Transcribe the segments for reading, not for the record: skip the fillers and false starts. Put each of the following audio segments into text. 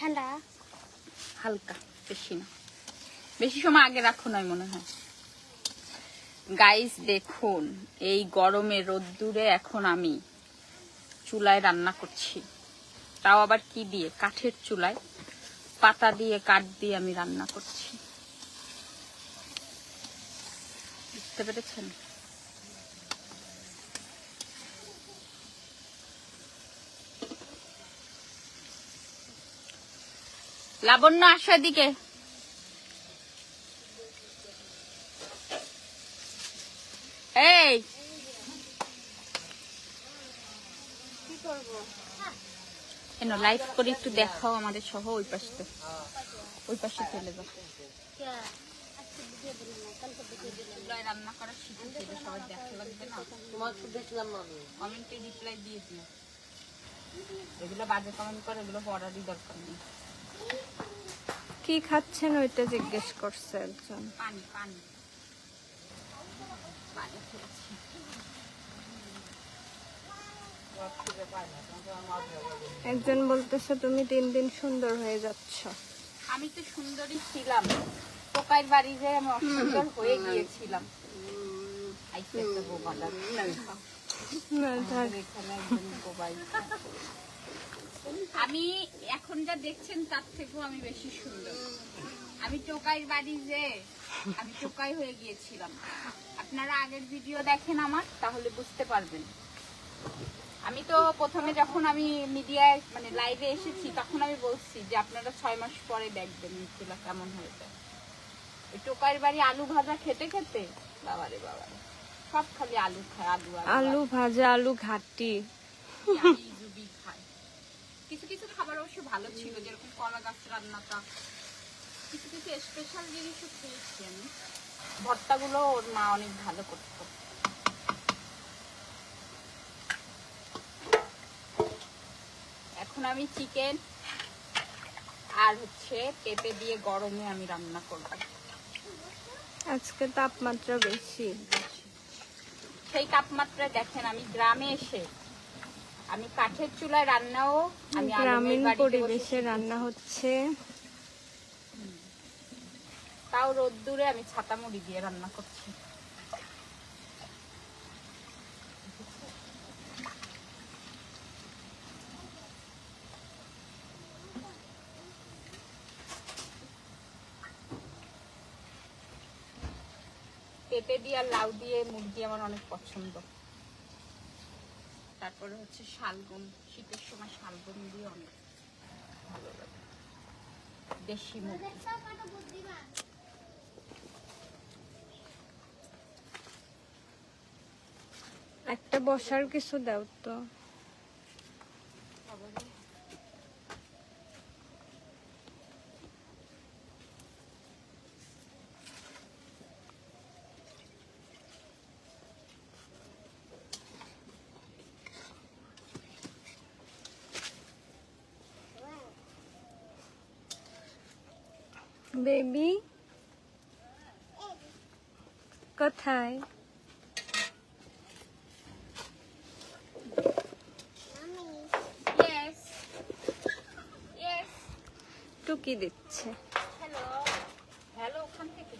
ঠান্ডা হালকা, বেশি না, বেশি সময় আগে রাখো নয় মনে হয়। গাইস দেখুন, এই গরমে রোদ্দুরে এখন আমি চুলায় রান্না করছি, তাও আবার কি দিয়ে, কাঠের চুলায়, পাতা দিয়ে, কাঠ দিয়ে আমি রান্না করছি। বুঝতে পেরেছেন? লাবণ্য আসো এদিকে। এই কি করবো? কেন লাইভ করে একটু দেখাও আমাদের সহ। ওই পাশে, ওই পাশে চলে যাও। চুলায় রান্না করা শিখেছি, সবাই দেখা লাগবে না। তোমার তো দেখলাম আমি কমেন্টে রিপ্লাই দিয়ে দিও। এগুলো বাজে কমেন্ট করে, এগুলো পড়ারই দরকার নেই। কি খাচ্ছেন ওইটা জিজ্ঞেস করছে একজন। পানি পানি পানি খেয়েছি। একজন বলতেছে তুমি দিন দিন সুন্দর হয়ে যাচ্ছ। আমি তো সুন্দরী ছিলাম, পোকার বাড়ি যে আমি অসুন্দর হয়ে গিয়েছিলাম। আইসে একটা বোবা লাগে। না, থাক। এখানে একজন বোবাই। আমি এখন যা দেখছেন তার থেকেও আমি বেশি সুন্দর। আমি টোকাই বাড়ি যে আমি টোকাই হয়ে গিয়েছিলাম। আপনারা আগের ভিডিও দেখেন আমার, তাহলে বুঝতে পারবেন। আমি তো প্রথমে যখন আমি মিডিয়ায় মানে লাইভে এসেছি, তখন আমি বলছি যে আপনারা 6 মাস পরে দেখবেন চুলা কেমন হয়ে যায়। ওই টোকাইয়ের বাড়ি আলু ভাজা খেতে খেতে বাবারে বাবারে, সব খালি আলু খায়, আলু আলু ভাজা, আলু ঘাটি। জুবি খায়। কিছু কিছু খাবার অবশ্য ভালো ছিল, যেরকম কলা গাছ রান্নাটা, কিছু কিছু স্পেশাল জিনিসও খেয়েছি আমি। ভর্তাগুলো ওর মা অনেক ভালো করতো। এখন আমি চিকেন আর হচ্ছে পেঁপে দিয়ে গরমে আমি রান্না করব। আজকে তাপমাত্রা বেশি। সেই তাপমাত্রায় দেখেন, আমি গ্রামে এসে আমি কাঠের চুলায় রান্নাও, আমি গ্রামীণ পরিবেশে রান্না হচ্ছে, তাও রোদ্দুরে আমি ছাতা মুড়ি দিয়ে রান্না করছি। পেঁপে দিয়ে আর লাউ দিয়ে মুরগি আমার অনেক পছন্দ। তারপরে হচ্ছে শালগম, শীতের সময় শালগম দিয়ে অনেক ভালো লাগে, দেশি মুরগি। একটা বসার কিছু দাও তো। বেবি কোথায়? Yes. Yes. টুকি দিচ্ছে। হ্যালো। হ্যালো ওখান থেকে।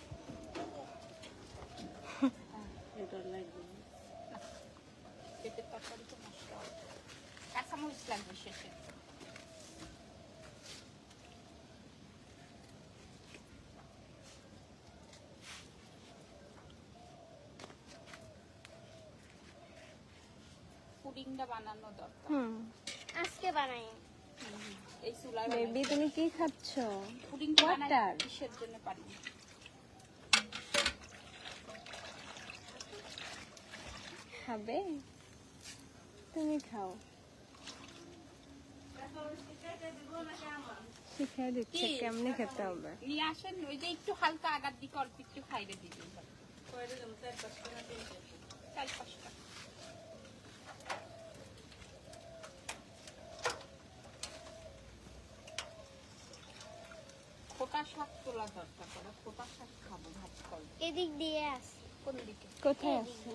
পেঁপের তরকারি তো মশলা, কাঁচামরিচ লাগবে শেষে। পুডিংটা বানানো দরকার। আজকে বানাই। এই চুলায় বেবি তুমি কি খাচ্ছ? পুডিংটা বানাই Water. কিসের জন্য পারি না। খাবে? তুমি খাও। শিখাই দিচ্ছে কেমনে খেতে হবে। নিয়ে আসেন, ওই যে একটু হালকা আগার দিকে অল্প একটু খাইরে দিবেন। 4-5টা। খোটা শাক তোলা দরকার, করে খোটা শাক খাবো, ভাত করবো। এদিক দিয়ে আস। কোন দিকে? কোথায় আছে?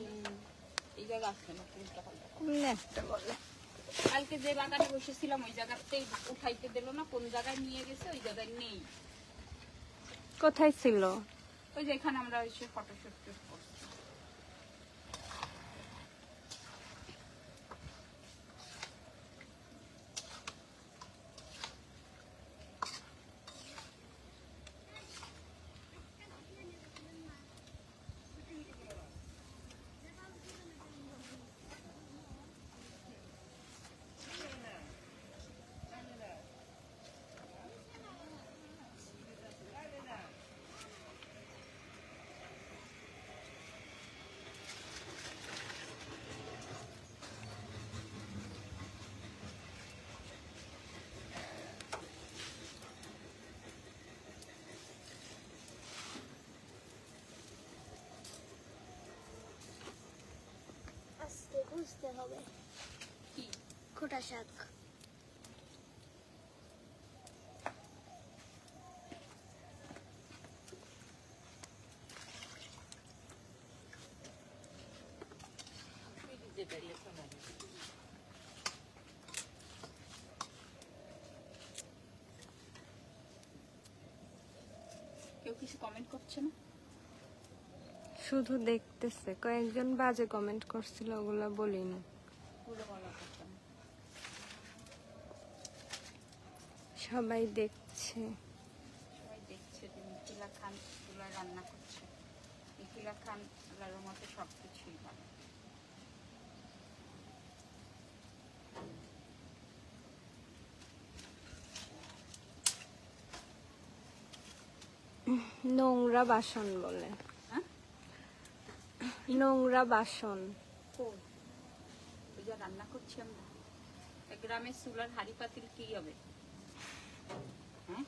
এই জায়গা আসবে না, কোনটা হবে? কোন একটা বলে কালকে যে বাগানে বসেছিলাম ওই জায়গাতেই উঠাইতে দিল না, কোন জায়গায় নিয়ে গেছে ওই জায়গায় নেই। কোথায় ছিল? ওই যে এখানে আমরা এসে ফটোশুট করছি। আজকে বুঝতে হবে কি খোটা শাক। কেউ কিছু কমেন্ট করছে না? শুধু দেখতেছে, কয়েকজন বাজে কমেন্ট করছিল, ওগুলা বলিনি। পুরো বলার কথা না। সবাই দেখছে। সবাই দেখছে যে মিথিলা খান চুলা রান্না করছে। মিথিলা খান আল্লাহর মতে সবকিছুই ভালো। নোংরা বাসন বলে। হ্যাঁ, নোংরা বাসন। ওই যে রান্না করছি আমরা, গ্রামের চুলার হাড়ি পাতিল কি হবে? হ্যাঁ,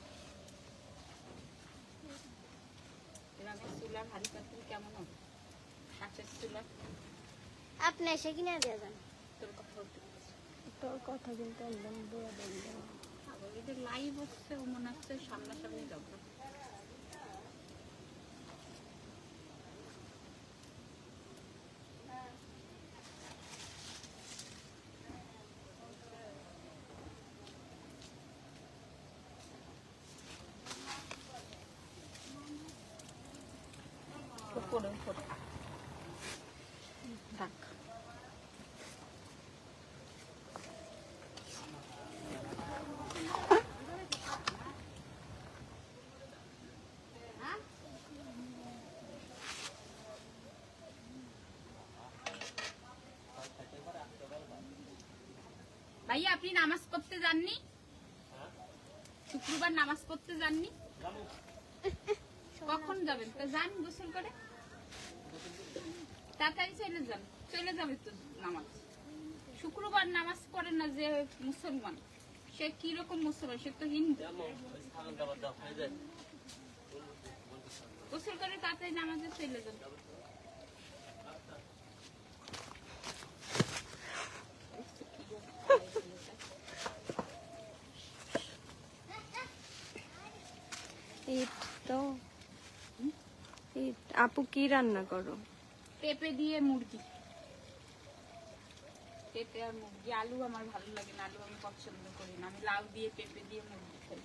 গ্রামের চুলার হাড়ি পাতিল কেমন হবে? কাঁচের চুলার। আপনি এসে কিনে দিয়ে যান। তোর কথা বলতে বলছি। তোর কথা কিন্তু একদম বুড়া বলবে। আবার এটা লাইভ হচ্ছে, ও মনে হচ্ছে সামনাসামনি যাবো। পড়ে পড়ে থাক। ভাইয়া আপনি নামাজ পড়তে যাননি? শুক্রবার নামাজ পড়তে যাননি? কখন যাবেন? তো যান গোসল করে তাড়াতাড়ি চলে যাবে তো নামাজ। শুক্রবার নামাজ পড়ে না যে মুসলমান, সে কি রকম মুসলমান? সে তো হিন্দু। গোসল করে তাড়াতাড়ি নামাজে চলে যান। ঈদ তো ঈদ। আপু কি রান্না করো? পেঁপে দিয়ে মুরগি। পেঁপে আর মুরগি। আলু আমার ভালো লাগে না, আলু আমি পছন্দ করি না। আমি লাউ দিয়ে পেঁপে দিয়ে মুরগি খাই।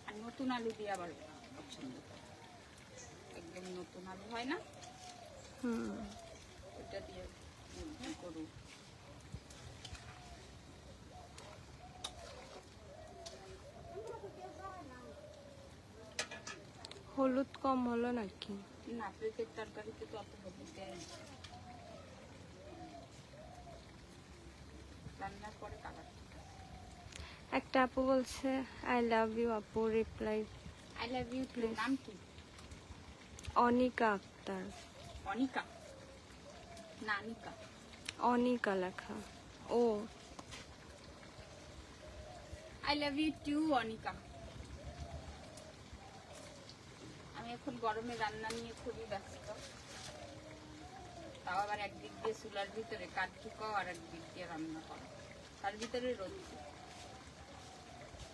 আর নতুন আলু দিয়ে আবার পছন্দ করি। একদম নতুন আলু হয় না, ওটা দিয়ে মুরগি করু। হলুদ কম হলো নাকি? না, পেঁপের তরকারিতে তো অত হলুদ দেয় না। রান্নার পরে কালার। একটা আপু বলছে আই লাভ ইউ আপু, reply I love you too. নাম কি? অনিকা আক্তার। অনিকা না আনিকা? অনিকা লেখা। ও I love you too Onika. আমি এখন গরমে রান্না নিয়ে খুবই ব্যস্ত। তাও আবার একদিক দিয়ে চুলার ভিতরে কাঠ ঢুকাও আর একদিক দিয়ে রান্না করো, তার ভিতরে রোদ।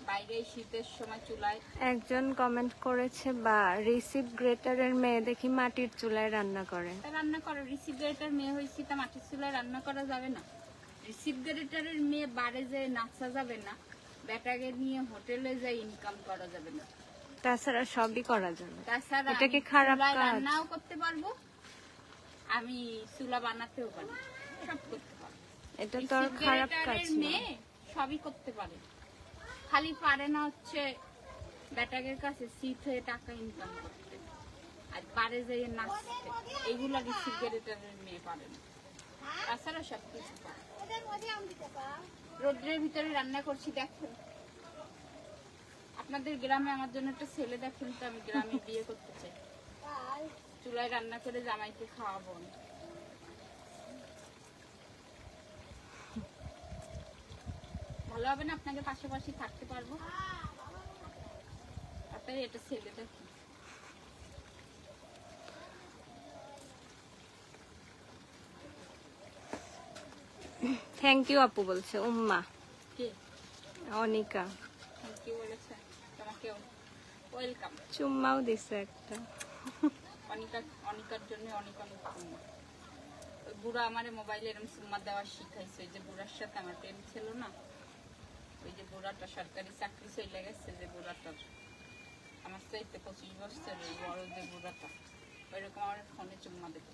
বাইরে এই শীতের সময় চুলায় একজন কমেন্ট করেছে বা রিসিভ গ্রেটারের মেয়ে দেখি মাটির চুলায় রান্না করে। তা রান্না করো, রিসিভারেটার মেয়ে হয়েছি তা মাটির চুলায় রান্না করা যাবে না? রিসিভারেটারের মেয়ে বাড়ে যেয়ে নাচা যাবে না, বেটাকে নিয়ে হোটেলে যাই ইনকাম করা যাবে না। তাছাড়া সবই করা যাবে। তাছাড়া এটা কি আমি খারাপ চুলায় কাজ? রান্নাও করতে পারবো, আমি চুলা বানাতেও পারি, সব করতে পারবো। এটা তো আর খারাপ কাজ রিসিভারেটারের না। মেয়ে সবই করতে পারে, খালি পারে না হচ্ছে বেটাকের কাছে সিট হয়ে টাকা ইনকাম করতে আর পারে যেয়ে নাচতে। এইগুলা রিসিভারেটারের মেয়ে পারে না, তাছাড়া সব কিছু পারে। রোদ্রের ভিতরে রান্না করছি দেখেন। আপনাদের গ্রামে আমার জন্য একটা ছেলে দেখেন তো, আমি গ্রামে বিয়ে করতে চাই, চুলায় রান্না করে জামাইকে খাওয়াবো আমি। ভালো হবে না? আপনাকে পাশাপাশি থাকতে পারবো, তাড়াতাড়ি এটা ছেলে দেখেন। থ্যাংক ইউ আপু বলছে উম্মা কে অনিকা। থ্যাংক ইউ বলেছে তোমাকেও? ওয়েলকাম। চুম্মাও দিছে একটা। অনিকার জন্য অনেক অনেক সুম্মা। ওই বুড়া আমারে মোবাইলে এরকম সুম্মা দেওয়া শিখাইছে। ওই যে বুড়ার সাথে আমার প্রেম ছিল না, ওই যে বুড়াটা সরকারি চাকরি চলে গেছে, যে বুড়াটার আমার চাইতে 25 বছরের বড় যে বুড়াটা, ওইরকম আমার ফোনে চুম্মা দেবে।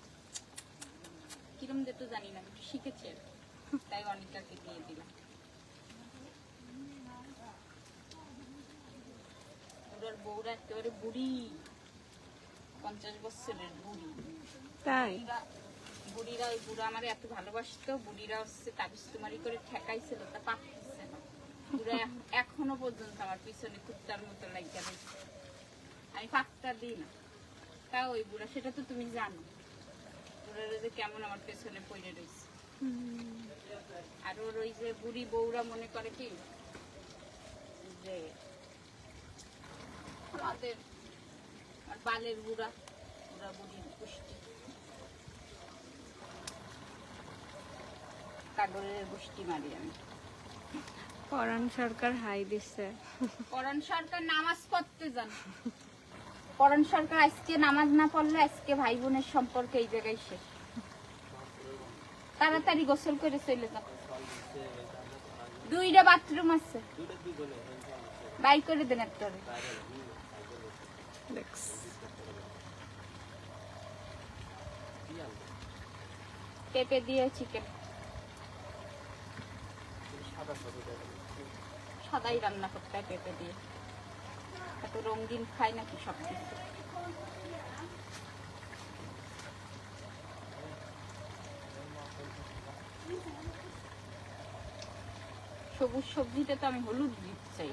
কিরম দিত জানি না, আমি শিখেছি আর কি। তাই অনিকাকে দিয়ে দিলাম। বুড়ার বউরা একেবারে বুড়ি, 50 বছরের বুড়ি। তাই বুড়িরা ওই বুড়া আমার এত ভালোবাসতো, বুড়িরা হচ্ছে তাবিজ তুমারি করে ঠেকাইছিল, তা পারতেছে না। বুড়া এখনো পর্যন্ত আমার পিছনে কুত্তার মতো লাগিয়া রয়েছে, আমি পাত্তা দিই না। তা ওই বুড়া, সেটা তো তুমি জানো, বুড়ারা যে কেমন আমার পেছনে পড়ে রয়েছে। আর ওর ওই যে বুড়ি বউরা মনে করে কি যে আমাদের বালের বুড়া, বুড়া বুড়ির গোষ্ঠী, কাগরের গোষ্ঠী মারি আমি। পরান সরকার হাই দিছে। পরান সরকার নামাজ পড়তে যান। পরান সরকার আজকে নামাজ না পড়লে আজকে ভাই বোনের সম্পর্ক এই জায়গায় শেষ। তাড়াতাড়ি গোসল করে চলে যান। 2টা বাথরুম আছে, বাই করে দেন একটা। পেঁপে দিয়ে চিকেন, সাদাই রান্না করতে হয় পেঁপে দিয়ে, এত রঙিন খাই নাকি সব কিছু। সবুজ সবজিতে তো আমি হলুদ দিতে চাই।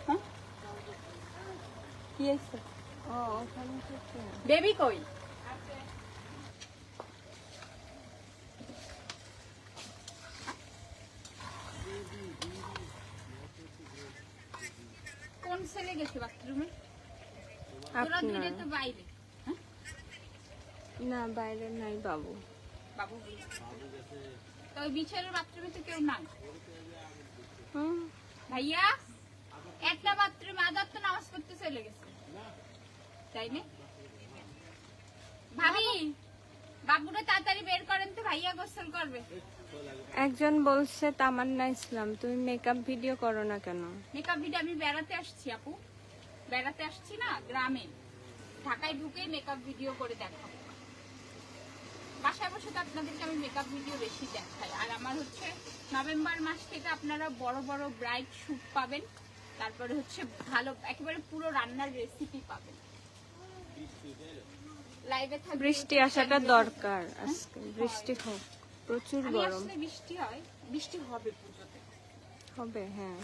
হ্যাঁ কি আছে? ও ওখানে থেকে বেবি কই? কোন ছেলে গেছে বাথরুমে? তোরা দুইটা তো বাইরে। হ্যাঁ? না বাইরে নাই বাবু। বাবু তো ওই বিছানার বাথরুমে তো কেউ নাই। ভাইয়া একটা বাথরুমে আদার তো নামাজ পড়তে চলে গেছে, তাই না? ভাবি বাবুরা তাড়াতাড়ি বের করেন তো, ভাইয়া গোসল করবে। একজন বলছে তামান্না ইসলাম তুমি মেকআপ ভিডিও করো না কেন? মেকআপ ভিডিও আমি বেড়াতে আসছি আপু, বেড়াতে আসছি না গ্রামে, ঢাকায় ঢুকেই মেকআপ ভিডিও করে দেখাবো। বাসায় বসে তো আপনাদেরকে আমি মেকআপ ভিডিও বেশি দেখাই। আর আমার হচ্ছে নভেম্বর মাস থেকে আপনারা বড় বড় ব্রাইড শুট পাবেন, তারপরে হচ্ছে ভালো একেবারে পুরো রান্নার রেসিপি পাবেন। লাইভে থাকবে। বৃষ্টি আসাটা দরকার আজকে, বৃষ্টি হোক, প্রচুর আমি গরম আসলে বৃষ্টি হয়, বৃষ্টি হবে পুজোতে। হবে। হ্যাঁ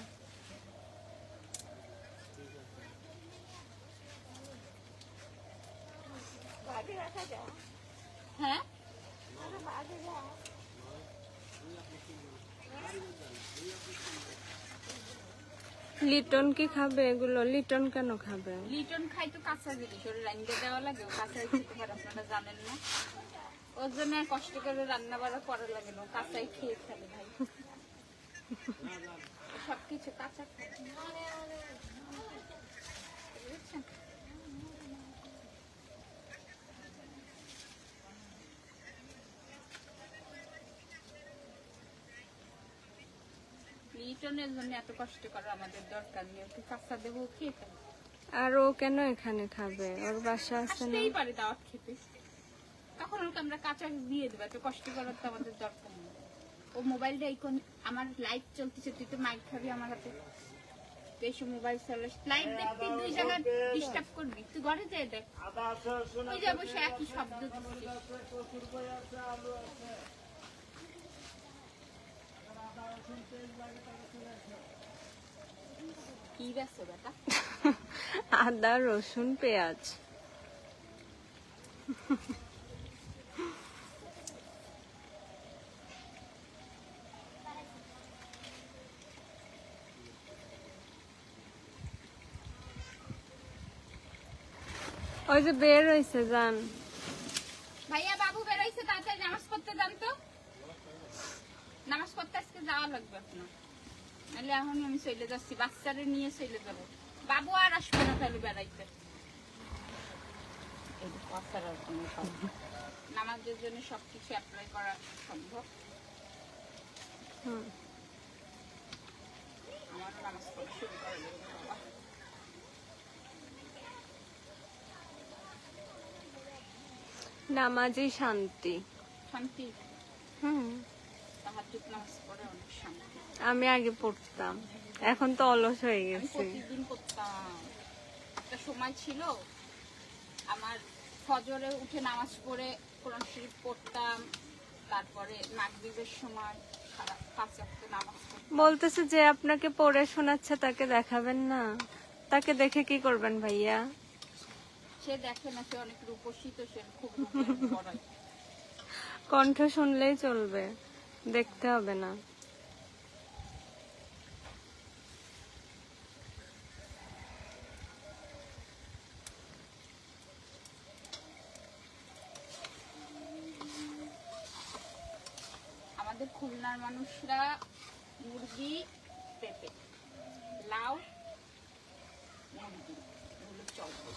হ্যাঁ লিটন কি খাবে এগুলো? লিটন কেন খাবে? লিটন খাই তো কাঁচা জিনিস, ওর রান্না দেওয়া লাগে, ও কাঁচাই খেতে পারে, আপনারা জানেন না? ওর জন্য আর কষ্ট করে রান্না বাড়া করা লাগে না, কাঁচাই খেয়ে ফেলে ভাই। সবকিছু কাঁচা খাই। বুঝেছেন? লিটনের জন্য এত কষ্ট করা আমাদের দরকার নেই, ওকে কাঁচা দেবো কি খাবে? আর ও কেন এখানে খাবে? ওর বাসা আছে না? আসতেই পারে দাওয়াত খেতে, তখন ওকে আমরা কাঁচা দিয়ে দেবো, এত কষ্ট করার তো আমাদের দরকার নেই। ও মোবাইলটা এখন আমার লাইভ চলতেছে, তুই তো মাইক খাবি আমার হাতে, তুই এসে মোবাইল চালাস, লাইভ দেখতে 2 জায়গা ডিস্টার্ব করবি, তুই ঘরে যেয়ে দেখ, ওই যে বসে একই শব্দ দিচ্ছিস। কি বেছো বেটা? আদা, রসুন, পেঁয়াজ। ওই যে বের হয়েছে, যান। ভাইয়া বাবু বেরোইছে, তাড়াতাড়ি নামাজ পড়তে যান তো, নামাজ পড়তে আজকে যাওয়া লাগবে আপনার, নাহলে এখনই আমি চলে যাচ্ছি, বাচ্চারে নিয়ে চলে যাবো, বাবু আর আসবে না তাহলে বেড়াইতে। নামাজের জন্য সবকিছু অ্যাপ্লাই করা সম্ভব। আমারও নামাজ পড়া শুরু করা লাগবে বাবা। নামাজই শান্তি। শান্তি, হুম, তাহাজ্জুদ নামাজ পড়ে অনেক শান্তি। আমি আগে পড়তাম, এখন তো অলস হয়ে আমি গেছে। প্রতিদিন পড়তাম, একটা সময় ছিল আমার ফজরে উঠে নামাজ পড়ে কোরআন শরীফ পড়তাম, তারপরে মাগরিবের সময় 5 ওয়াক্ত নামাজ পড়তাম। বলতেছে যে আপনাকে পড়ে শোনাচ্ছে তাকে দেখাবেন না? তাকে দেখে কি করবেন ভাইয়া? সে দেখে না, সে অনেক রূপসী, তো সে খুব রূপের পড়ায়। কণ্ঠ শুনলেই চলবে, দেখতে হবে না। আমাদের খুলনার মানুষরা মুরগি, পেঁপে, লাউ, মুরগি এগুলো চলে।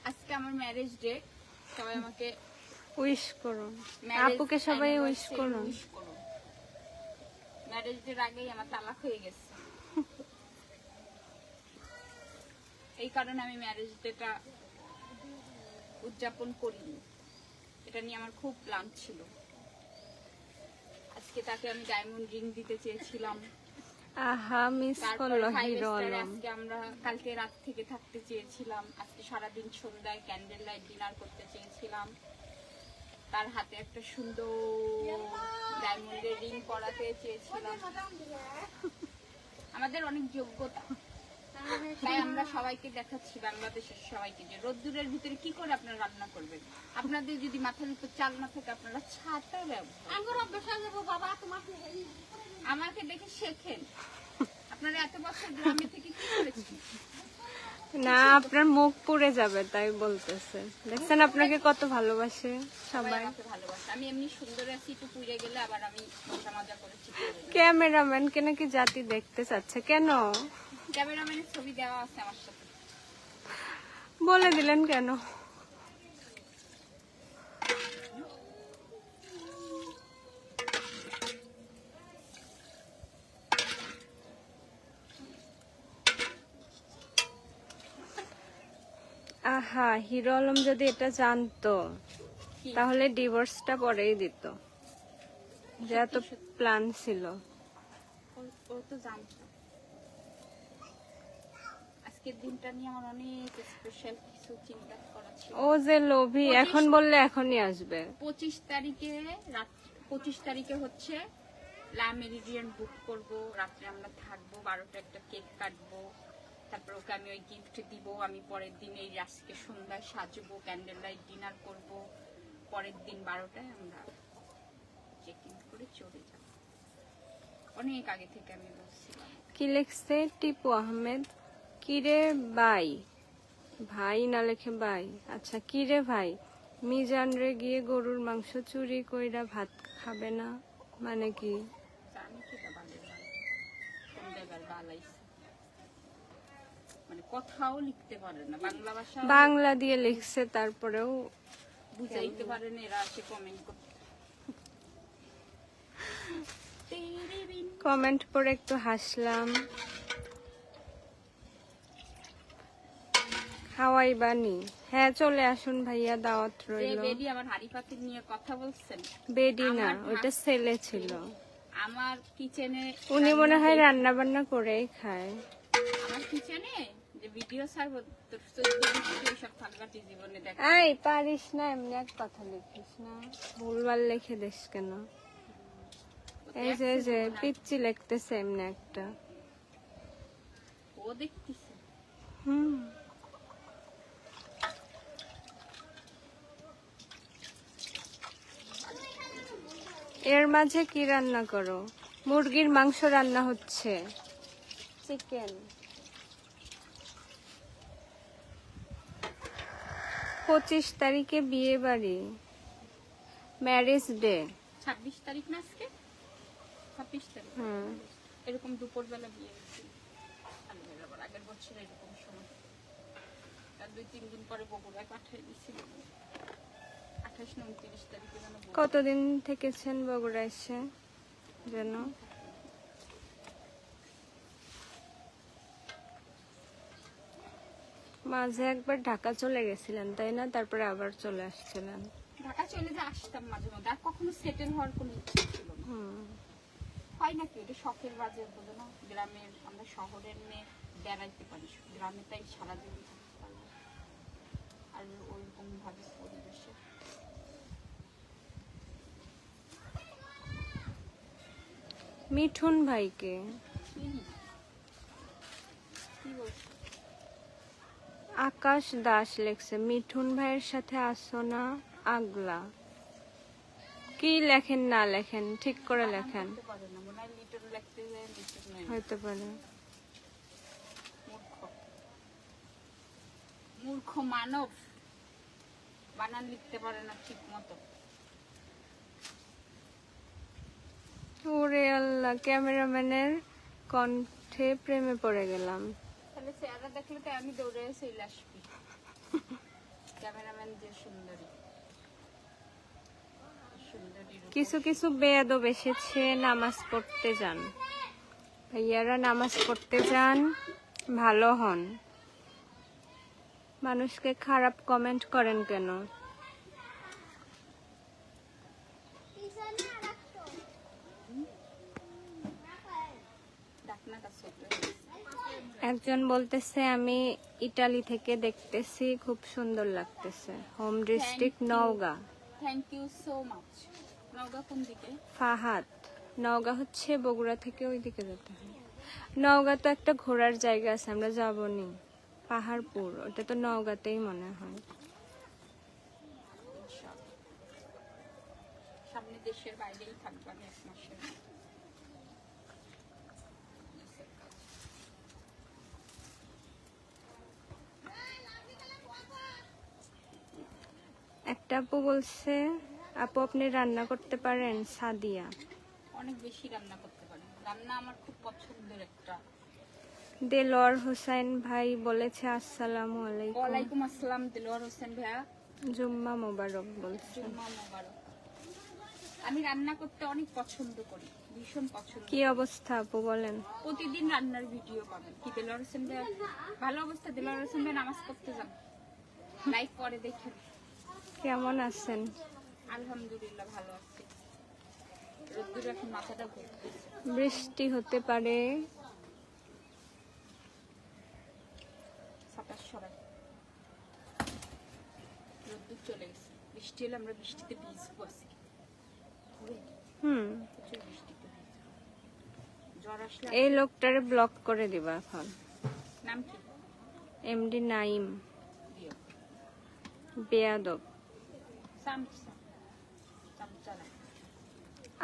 আজকে আমার ম্যারেজ ডে, সবাই আমাকে উইশ করুন, marriage আপুকে সবাই উইশ anniversary করুন। wish করুন। ম্যারেজ ডের আগেই আমার তালাক হয়ে গেছে, এই কারণে আমি ম্যারেজ ডেটা উদযাপন করিনি। এটা নিয়ে আমার খুব প্ল্যান ছিল। আজকে তাকে আমি ডায়মন্ড রিং দিতে চেয়েছিলাম, আহা, মিস তারপরে করলো 5 হিরো স্টারে আলম। আজকে আমরা কালকে রাত থেকে থাকতে চেয়েছিলাম, আজকে সারাদিন সন্ধ্যায় ক্যান্ডেল লাইট ডিনার করতে চেয়েছিলাম, তার হাতে একটা সুন্দর ডায়মন্ডের রিং পরাতে চেয়েছিলাম। আমাদের অনেক যোগ্যতা, তাই আমরা সবাইকে দেখাচ্ছি, বাংলাদেশের সবাইকে, যে রোদ্দুরের ভিতরে কি করে আপনারা রান্না করবেন। আপনাদের যদি মাথার উপর চাল না থাকে, আপনারা ছাতা ব্যবহার, আমাকে দেখে শেখেন। আপনারা এত বছর গ্রামে থেকে কি করেছেন? না, আপনার মুখ পুড়ে যাবে তাই বলতেছে। দেখছেন আপনাকে কত ভালোবাসে সবাই সবাই। আমাকে ভালোবাসে। আমি এমনি সুন্দর আছি, একটু পুড়ে গেলে আবার আমি মজা মজা করেছি। ক্যামেরাম্যানকে নাকি জাতি দেখতে চাচ্ছে, কেন ক্যামেরাম্যানের ছবি দেওয়া আছে আমার সাথে। বলে দিলেন কেন? আহা, হিরো আলম যদি এটা জানতো কি? তাহলে ডিভোর্সটা পরেই দিত, যে এত প্ল্যান ছিল। ও তো জানতো। আজকে আজকের দিনটা নিয়ে আমার অনেক স্পেশাল কিছু চিন্তা করা ছিল। ও যে লোভী, এখন বললে এখনই আসবে। 25 তারিখে হচ্ছে লা মেরিডিয়ান বুক করব, রাত্রে আমরা থাকবো, 12টা একটা কেক কাটবো, তারপর ওকে আমি ওই গিফট দিব। আমি পরের দিন এই আজকে সন্ধ্যায় সাজবো, ক্যান্ডেল লাইট ডিনার করব, পরের দিন 12টায় আমরা চেক ইন করে চলে যাব। অনেক আগে থেকে আমি বলছিলাম। কি লিখছে টিপু আহমেদ? কিরে বাই, ভাই না লেখে বাই। আচ্ছা, কিরে ভাই, মিজান রে গিয়ে গরুর মাংস চুরি কইরা ভাত খাবে না, মানে কি? জানি কি তা বালের বাল, কোন জায়গার বাল আইছে, মানে কথাও লিখতে পারে না, বাংলা ভাষা বাংলা দিয়ে লিখছে, তারপরেও বুঝাইতে পারে না, এরা আসে কমেন্ট করতে। কমেন্ট পড়ে একটু হাসলাম। খাওয়াই বানি? হ্যাঁ, চলে আসুন ভাইয়া, দাওয়াত যে রইল। বেডি আমার হাড়ি পাতিল নিয়ে কথা বলছেন, বেডি না, আমার ওইটা ছেলে ছিল। আমার কিচেনে, উনি মনে হয় রান্না বান্না করেই খায়। আমার কিচেনে যে ভিডিও ছাড়বো তোর 14 সব থাকবাটি জীবনে দেখ। এই পারিস না, এমনি এক কথা লিখিস না, ভুলভাল লিখে দিস কেন? এই যে পিচ্চি লিখতেছে এমনি একটা। ও দেখতেছে হুম, এর মাঝে কি রান্না করো? মুরগির মাংস রান্না হচ্ছে, চিকেন। 25 তারিখে বিয়ে বাড়ি, ম্যারেজ ডে। 26 তারিখ না আজকে? 26 তারিখ। হুম, এরকম দুপুরবেলা বিয়ে হয়েছে আগের বছর এরকম সময়, তার 2-3 দিন পরে বগুড়ায় পাঠিয়ে দিয়েছিল। 28-29 তারিখে যেন কতদিন থেকেছেন বগুড়া এসে যেন? মাঝে একবার ঢাকা চলে গেছিলেন তাই না? তারপরে আবার চলে আসছিলেন। ঢাকা চলে যে আসতাম মাঝে মধ্যে, আর কখনো সেটেল হওয়ার কোনো ইচ্ছে ছিল না। হুম, হয় নাকি এটা শখের বাজে, বোঝো না? গ্রামের, আমরা শহরের মেয়ে বেড়াইতে পারি, গ্রামে তাই সারাদিন থাকতে পারবো, আর ওইরকম ভাবে পরিবেশে। মিঠুন ভাইকে কি বলছো? আকাশ দাস লেখছে, মিঠুন ভাইয়ের সাথে আসো না আগলা। কি লেখেন না লেখেন, ঠিক করে লেখেন। করতে পারে না, মনে হয় লিটল লিখতে যায়, লিটল নয়, হইতে পারে। মূর্খ মূর্খ মানব, বানান লিখতে পারে না ঠিক মতো। ওরে আল্লাহ, ক্যামেরাম্যানের কণ্ঠে প্রেমে পড়ে গেলাম। তাহলে চেহারা দেখলে তো আমি দৌড়ে চলে আসবি। ক্যামেরাম্যান যে সুন্দরী, সুন্দরী রূপ। কিছু কিছু বেয়াদব এসেছে নামাজ পড়তে যান। ভাইয়ারা নামাজ পড়তে যান, ভালো হন। মানুষকে খারাপ কমেন্ট করেন কেন? ডাকনাটা ছোট। একজন বলতেছে আমি ইটালি থেকে দেখতেছি, খুব সুন্দর লাগতেছে। Home district Naogaon. Thank you so much. Naogaon কোন দিকে? ফাহাদ, নওগাঁ হচ্ছে বগুড়া থেকে ওইদিকে যেতে হয়। নওগাঁ তো একটা ঘোরার জায়গা আছে, আমরা যাবনি। পাহাড়পুর, ওটা তো নওগাঁতেই মনে হয়। ইনশাআল্লাহ। সামনে দেশের বাইরেই থাকবা 1 মাসের। একটা আপু বলছে, আপু আপনি রান্না করতে পারেন? সাদিয়া। অনেক বেশি রান্না করতে পারি, রান্না আমার খুব পছন্দের একটা। দেলোয়ার হোসেন ভাই বলেছে আসসালামু আলাইকুম। ওয়ালাইকুম আসসালাম দিলওয়ার হোসেন ভাইয়া, জুম্মা মোবারক বলছে। জুম্মা মোবারক। আমি রান্না করতে অনেক পছন্দ করি, ভীষণ পছন্দ। কি অবস্থা আপু বলেন? প্রতিদিন রান্নার ভিডিও পাবেন। কি দেলোয়ার হোসেন ভাই ভালো অবস্থা? দেলোয়ার হোসেন ভাই নামাজ পড়তে যান, লাইভ পরে দেখেন। কেমন আছেন? আলহামদুলিল্লাহ ভালো আছি। রোদ্দুর এখন মাথাটা ঘুরতেছে। বৃষ্টি হতে পারে। বৃষ্টি হলে আমরা বৃষ্টিতে ভিজবো আজকে। হুম, প্রচুর বৃষ্টিতে ভিজবো। জ্বর আসলে এই লোকটারে ব্লক করে দিবা এখন। নাম কি? এমডি নাইম, দিও। বেয়াদব। চামচা চামচা না।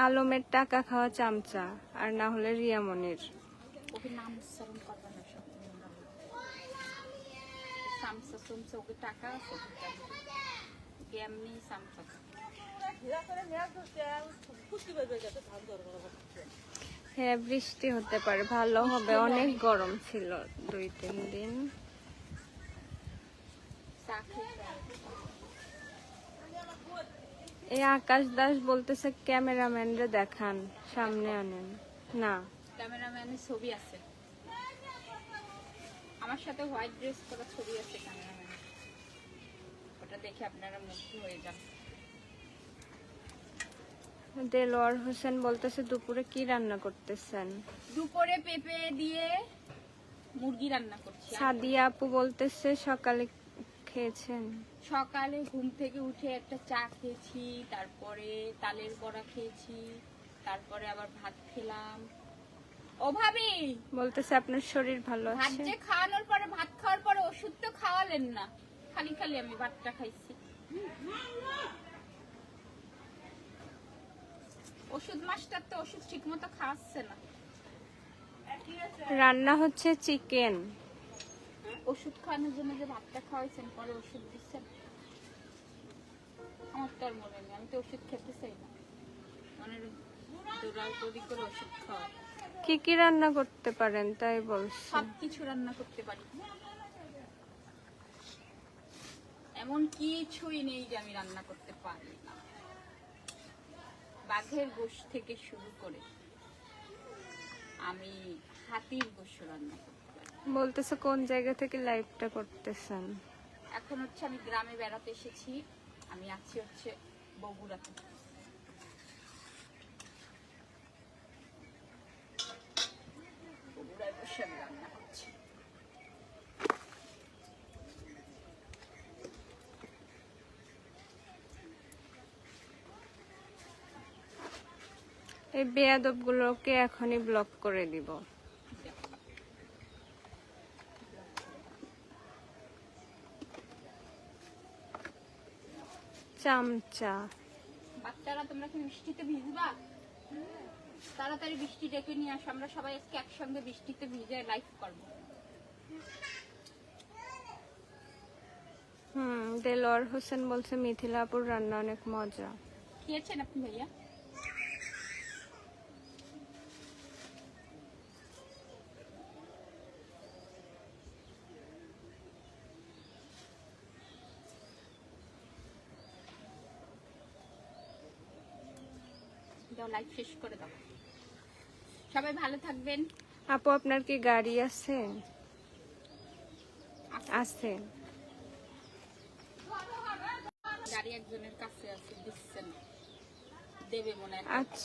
আলমের টাকা খাওয়া চামচা, আর না হলে রিয়ামনির। ওকে নাম উচ্চারণ করবে না সব। চামচা চমচা ওকে টাকা আছে এমনি চামচা। হ্যাঁ, বৃষ্টি হতে পারে, ভালো হবে। অনেক গরম ছিল 2-3 দিন। চা খেয়ে এই আকাশ দাস বলতেছে ক্যামেরাম্যানরে দেখান, সামনে আনেন না। ক্যামেরাম্যানের ছবি আছে আমার সাথে, হোয়াইট ড্রেস করা ছবি আছে ক্যামেরাম্যানের। ওটা দেখে আপনারা মুগ্ধ হয়ে যান। দেলোয়ার হোসেন বলতেছে দুপুরে কি রান্না করতেছেন? দুপুরে পেঁপে দিয়ে মুরগি রান্না করছি। সাদিয়া আপু বলতেছে সকালে খেয়েছেন? সকালে ঘুম থেকে উঠে একটা চা খেয়েছি, তারপরে তালের বড়া খেয়েছি, তারপরে আবার ভাত খেলাম। ও ভাবি বলতেছে আপনার শরীর ভালো ভাত আছে? যে খাওয়ানোর পরে, ভাত খাওয়ার পরে ওষুধ তো খাওয়ালেন না, খালি খালি আমি ভাতটা খাইছি। ওষুধ মাস্টার তো ওষুধ ঠিক মতো খাওয়াচ্ছে না। রান্না হচ্ছে চিকেন। ওষুধ খাওয়ানোর জন্য যে ভাতটা খাওয়াইছেন, পরে ওষুধ দিচ্ছেন। আমার তো আর মনে নেই, আমি তো ওষুধ খেতে চাই না। মনের দৌড়াদৌড়ি করে ওষুধ খাওয়াই। কি কি রান্না করতে পারেন তাই বলছি? সবকিছু রান্না করতে পারি, এমন কিছুই নেই যে আমি রান্না করতে পারি না। বাঘের গোশ থেকে শুরু করে আমি হাতির গোশ রান্না করতে পারি। বলতেছে কোন জায়গা থেকে লাইভটা করতেছেন? এখন হচ্ছে আমি গ্রামে বেড়াতে এসেছি, আমি আছি হচ্ছে বগুড়াতে। বগুড়ায় বসে আমি রান্না করছি। এই বেয়াদব গুলোকে এখনই ব্লক করে দিব। চামচা। বাচ্চারা তোমরা কি বৃষ্টিতে ভিজবা? তাড়াতাড়ি বৃষ্টি ডেকে নিয়ে আসো, আমরা সবাই আজকে একসঙ্গে বৃষ্টিতে ভিজে লাইভ করবো। দেলোয়ার হোসেন বলছে মিথিলাপুর রান্না অনেক মজা। খেয়েছেন আপনি ভাইয়া? লাইভ শেষ করে দাও। সবাই ভালো থাকবেন। আপু আপনার কি গাড়ি আছে? আছে। গাড়ি একজনের কাছে আছে, দিচ্ছেন, দেবে মনে হয়। আচ্ছা।